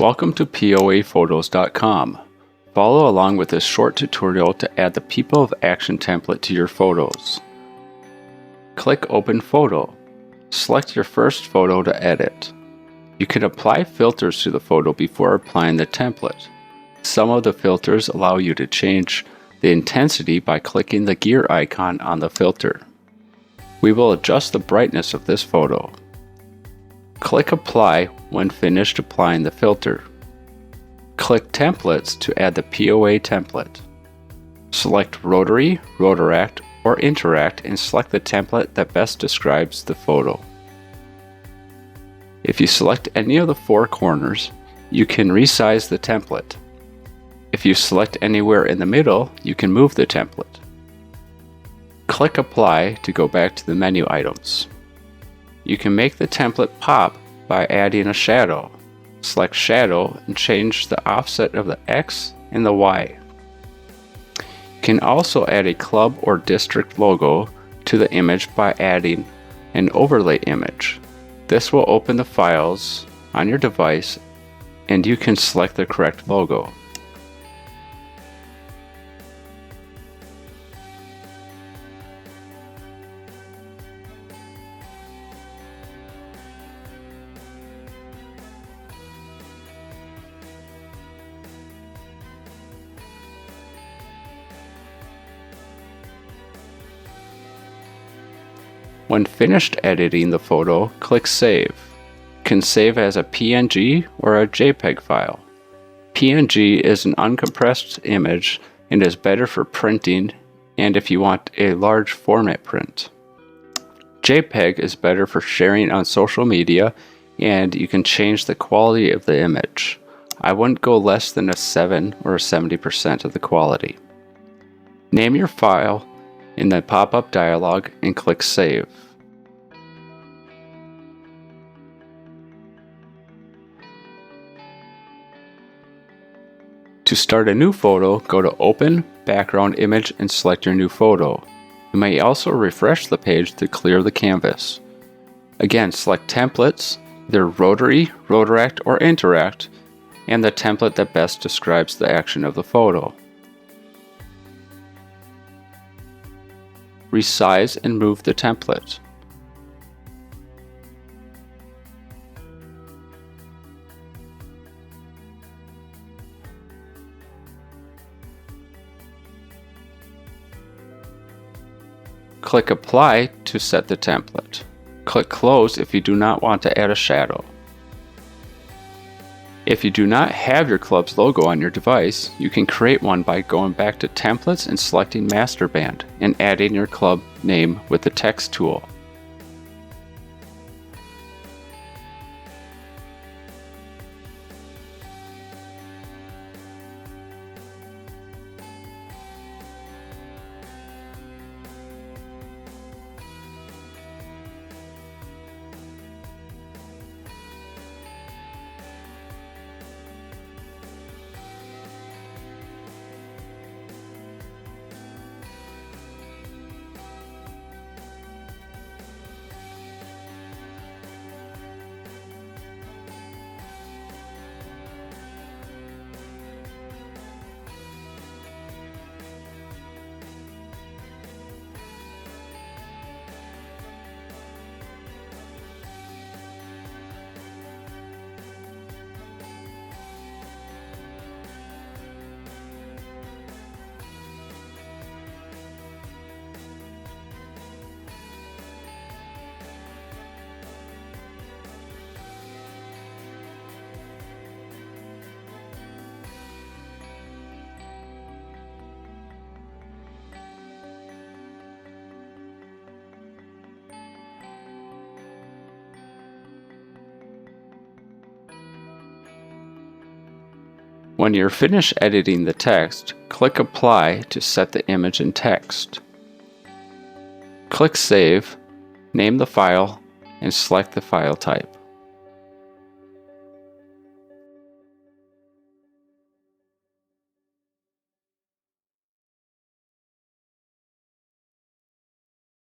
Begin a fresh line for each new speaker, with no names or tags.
Welcome to POAphotos.com. Follow along with this short tutorial to add the People of Action template to your photos. Click Open Photo. Select your first photo to edit. You can apply filters to the photo before applying the template. Some of the filters allow you to change the intensity by clicking the gear icon on the filter. We will adjust the brightness of this photo. Click Apply when finished applying the filter. Click Templates to add the POA template. Select Rotary, Rotaract, or Interact and select the template that best describes the photo. If you select any of the four corners, you can resize the template. If you select anywhere in the middle, you can move the template. Click Apply to go back to the menu items. You can make the template pop by adding a shadow. Select Shadow and change the offset of the X and the Y. You can also add a club or district logo to the image by adding an overlay image. This will open the files on your device and you can select the correct logo. When finished editing the photo, click Save. You can save as a PNG or a JPEG file. PNG is an uncompressed image and is better for printing and if you want a large format print. JPEG is better for sharing on social media and you can change the quality of the image. I wouldn't go less than a 7 or 70% of the quality. Name your file in the pop-up dialog and click Save. To start a new photo, go to Open, Background Image and select your new photo. You may also refresh the page to clear the canvas. Again, select Templates, either Rotary, Rotaract, or Interact, and the template that best describes the action of the photo. Resize and move the template. Click Apply to set the template. Click Close if you do not want to add a shadow. If you do not have your club's logo on your device, you can create one by going back to Templates and selecting Master Band and adding your club name with the text tool. When you're finished editing the text, click Apply to set the image in text. Click Save, name the file, and select the file type.